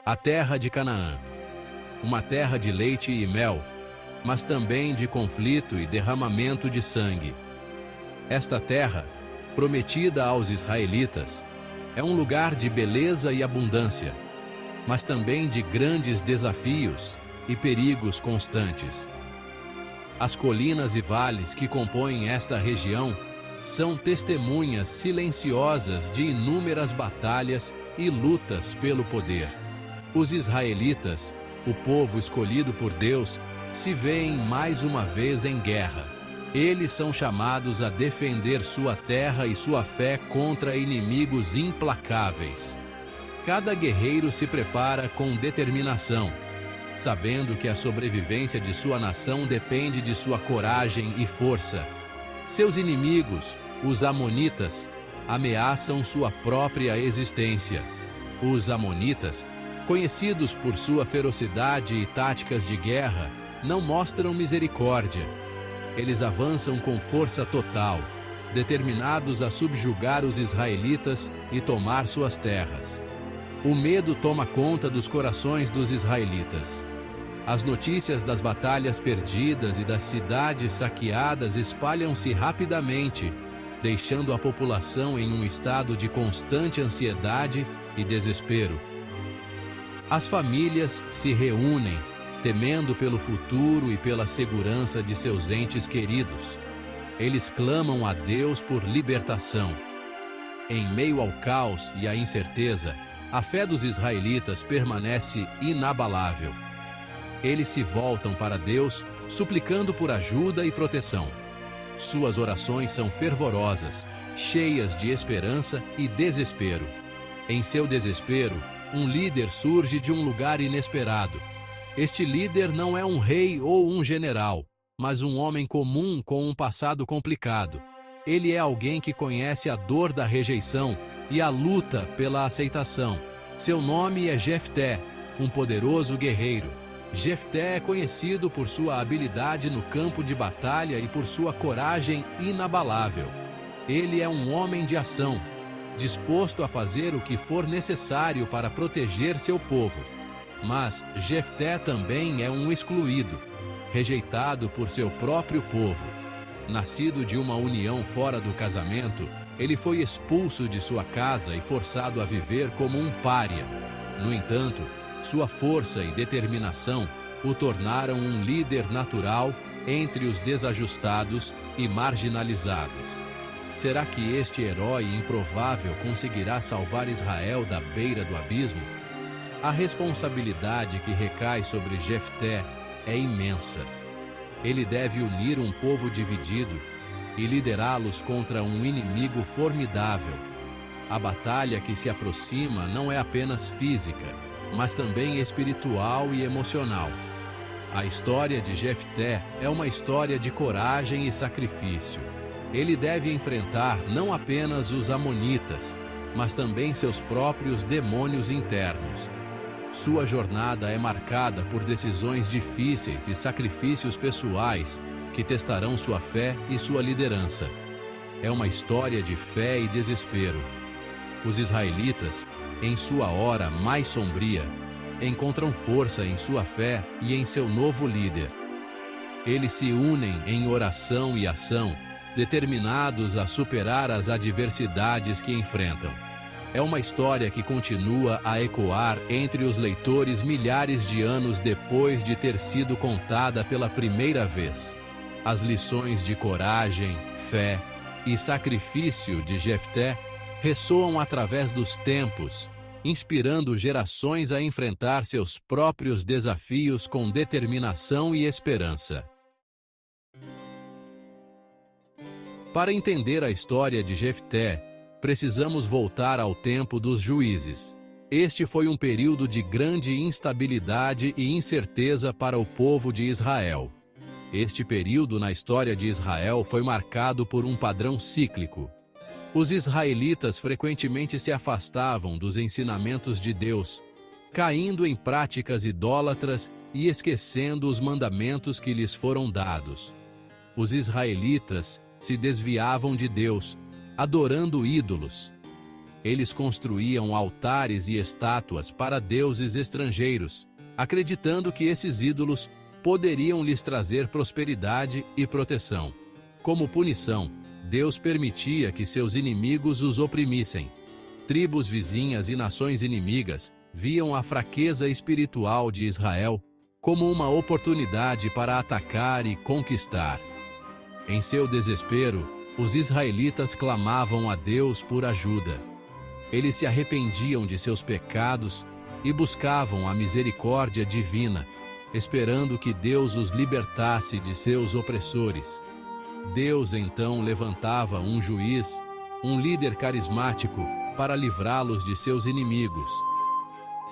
a terra de Canaã, uma terra de leite e mel, mas também de conflito e derramamento de sangue. Esta terra, prometida aos israelitas, é um lugar de beleza e abundância, mas também de grandes desafios e perigos constantes. As colinas e vales que compõem esta região são testemunhas silenciosas de inúmeras batalhas e lutas pelo poder. Os israelitas, o povo escolhido por Deus, se veem mais uma vez em guerra. Eles são chamados a defender sua terra e sua fé contra inimigos implacáveis. Cada guerreiro se prepara com determinação, sabendo que a sobrevivência de sua nação depende de sua coragem e força. Seus inimigos, os amonitas, ameaçam sua própria existência. Os amonitas, conhecidos por sua ferocidade e táticas de guerra, não mostram misericórdia. Eles avançam com força total, determinados a subjugar os israelitas e tomar suas terras. O medo toma conta dos corações dos israelitas. As notícias das batalhas perdidas e das cidades saqueadas espalham-se rapidamente, deixando a população em um estado de constante ansiedade e desespero. As famílias se reúnem, temendo pelo futuro e pela segurança de seus entes queridos. Eles clamam a Deus por libertação. Em meio ao caos e à incerteza, a fé dos israelitas permanece inabalável. Eles se voltam para Deus, suplicando por ajuda e proteção. Suas orações são fervorosas, cheias de esperança e desespero. Em seu desespero, um líder surge de um lugar inesperado. Este líder não é um rei ou um general, mas um homem comum com um passado complicado. Ele é alguém que conhece a dor da rejeição e a luta pela aceitação. Seu nome é Jefté, um poderoso guerreiro. Jefté é conhecido por sua habilidade no campo de batalha e por sua coragem inabalável. Ele é um homem de ação, disposto a fazer o que for necessário para proteger seu povo. Mas Jefté também é um excluído, rejeitado por seu próprio povo. Nascido de uma união fora do casamento, ele foi expulso de sua casa e forçado a viver como um pária. No entanto, sua força e determinação o tornaram um líder natural entre os desajustados e marginalizados. Será que este herói improvável conseguirá salvar Israel da beira do abismo? A responsabilidade que recai sobre Jefté é imensa. Ele deve unir um povo dividido e liderá-los contra um inimigo formidável. A batalha que se aproxima não é apenas física, mas também espiritual e emocional. A história de Jefté é uma história de coragem e sacrifício. Ele deve enfrentar não apenas os amonitas, mas também seus próprios demônios internos. Sua jornada é marcada por decisões difíceis e sacrifícios pessoais que testarão sua fé e sua liderança. É uma história de fé e desespero. Os israelitas, em sua hora mais sombria, encontram força em sua fé e em seu novo líder. Eles se unem em oração e ação, determinados a superar as adversidades que enfrentam. É uma história que continua a ecoar entre os leitores milhares de anos depois de ter sido contada pela primeira vez. As lições de coragem, fé e sacrifício de Jefté ressoam através dos tempos, inspirando gerações a enfrentar seus próprios desafios com determinação e esperança. Para entender a história de Jefté, precisamos voltar ao tempo dos juízes. Este foi um período de grande instabilidade e incerteza para o povo de Israel. Este período na história de Israel foi marcado por um padrão cíclico. Os israelitas frequentemente se afastavam dos ensinamentos de Deus, caindo em práticas idólatras e esquecendo os mandamentos que lhes foram dados. Os israelitas se desviavam de Deus, adorando ídolos. Eles construíam altares e estátuas para deuses estrangeiros, acreditando que esses ídolos poderiam lhes trazer prosperidade e proteção. Como punição, Deus permitia que seus inimigos os oprimissem. Tribos vizinhas e nações inimigas viam a fraqueza espiritual de Israel como uma oportunidade para atacar e conquistar. Em seu desespero, os israelitas clamavam a Deus por ajuda. Eles se arrependiam de seus pecados e buscavam a misericórdia divina, esperando que Deus os libertasse de seus opressores. Deus então levantava um juiz, um líder carismático, para livrá-los de seus inimigos.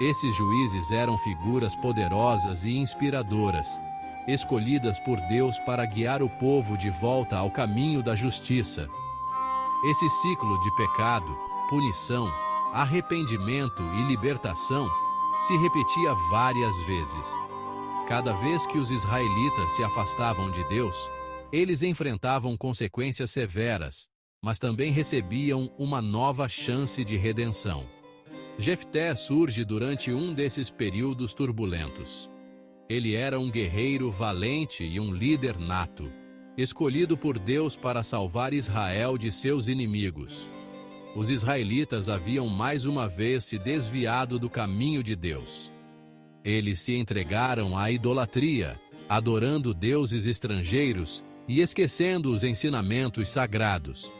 Esses juízes eram figuras poderosas e inspiradoras, escolhidas por Deus para guiar o povo de volta ao caminho da justiça. Esse ciclo de pecado, punição, arrependimento e libertação se repetia várias vezes. Cada vez que os israelitas se afastavam de Deus, eles enfrentavam consequências severas, mas também recebiam uma nova chance de redenção. Jefté surge durante um desses períodos turbulentos. Ele era um guerreiro valente e um líder nato, escolhido por Deus para salvar Israel de seus inimigos. Os israelitas haviam mais uma vez se desviado do caminho de Deus. Eles se entregaram à idolatria, adorando deuses estrangeiros e esquecendo os ensinamentos sagrados.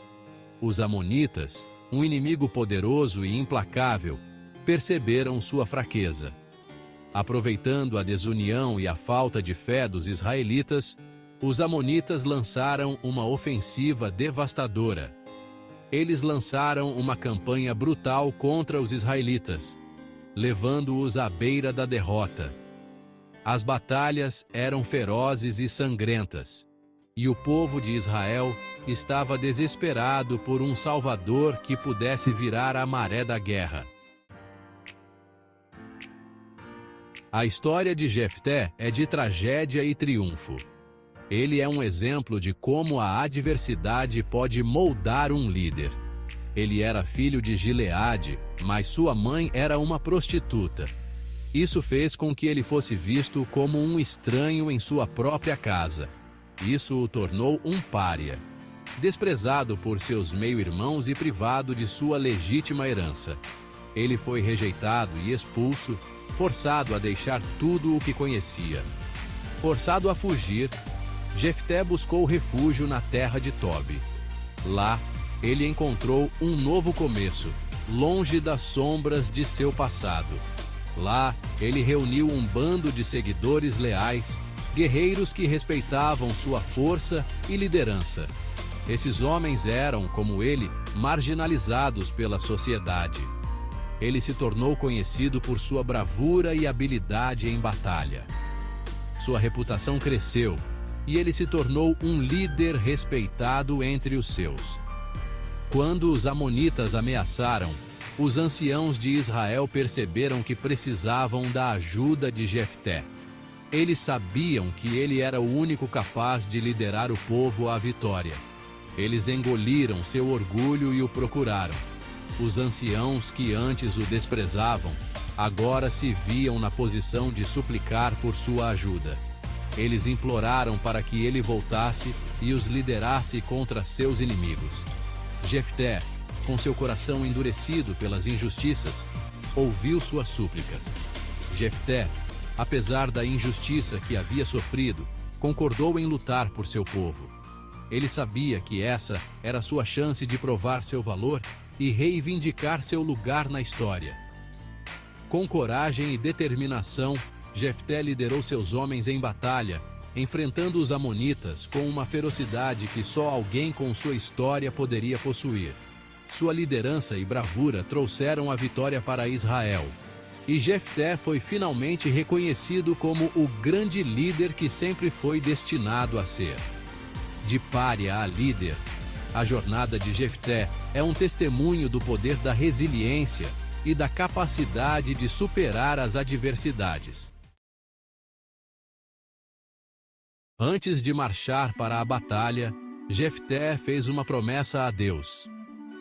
Os amonitas, um inimigo poderoso e implacável, perceberam sua fraqueza. Aproveitando a desunião e a falta de fé dos israelitas, os amonitas lançaram uma ofensiva devastadora. Eles lançaram uma campanha brutal contra os israelitas, levando-os à beira da derrota. As batalhas eram ferozes e sangrentas, e o povo de Israel estava desesperado por um Salvador que pudesse virar a maré da guerra. A história de Jefté é de tragédia e triunfo. Ele é um exemplo de como a adversidade pode moldar um líder. Ele era filho de Gileade, mas sua mãe era uma prostituta. Isso fez com que ele fosse visto como um estranho em sua própria casa. Isso o tornou um pária, desprezado por seus meio-irmãos e privado de sua legítima herança. Ele foi rejeitado e expulso, forçado a deixar tudo o que conhecia. Forçado a fugir, Jefté buscou refúgio na terra de Tobi. Lá, ele encontrou um novo começo, longe das sombras de seu passado. Lá, ele reuniu um bando de seguidores leais, guerreiros que respeitavam sua força e liderança. Esses homens eram, como ele, marginalizados pela sociedade. Ele se tornou conhecido por sua bravura e habilidade em batalha. Sua reputação cresceu e ele se tornou um líder respeitado entre os seus. Quando os amonitas ameaçaram, os anciãos de Israel perceberam que precisavam da ajuda de Jefté. Eles sabiam que ele era o único capaz de liderar o povo à vitória. Eles engoliram seu orgulho e o procuraram. Os anciãos que antes o desprezavam, agora se viam na posição de suplicar por sua ajuda. Eles imploraram para que ele voltasse e os liderasse contra seus inimigos. Jefté, com seu coração endurecido pelas injustiças, ouviu suas súplicas. Jefté, apesar da injustiça que havia sofrido, concordou em lutar por seu povo. Ele sabia que essa era sua chance de provar seu valor e reivindicar seu lugar na história. Com coragem e determinação, Jefté liderou seus homens em batalha, enfrentando os amonitas com uma ferocidade que só alguém com sua história poderia possuir. Sua liderança e bravura trouxeram a vitória para Israel. E Jefté foi finalmente reconhecido como o grande líder que sempre foi destinado a ser. De pária a líder, a jornada de Jefté é um testemunho do poder da resiliência e da capacidade de superar as adversidades. Antes de marchar para a batalha, Jefté fez uma promessa a Deus.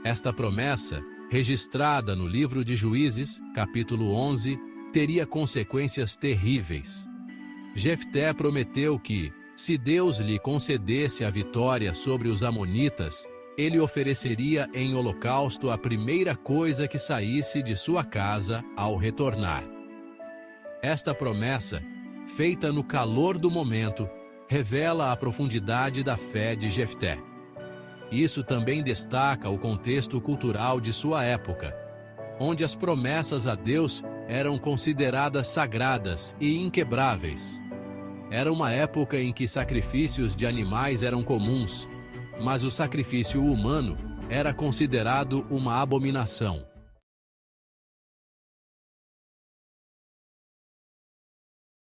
Esta promessa registrada no livro de Juízes, capítulo 11, teria consequências terríveis. Jefté prometeu que, se Deus lhe concedesse a vitória sobre os amonitas, ele ofereceria em holocausto a primeira coisa que saísse de sua casa ao retornar. Esta promessa, feita no calor do momento, revela a profundidade da fé de Jefté. Isso também destaca o contexto cultural de sua época, onde as promessas a Deus eram consideradas sagradas e inquebráveis. Era uma época em que sacrifícios de animais eram comuns, mas o sacrifício humano era considerado uma abominação.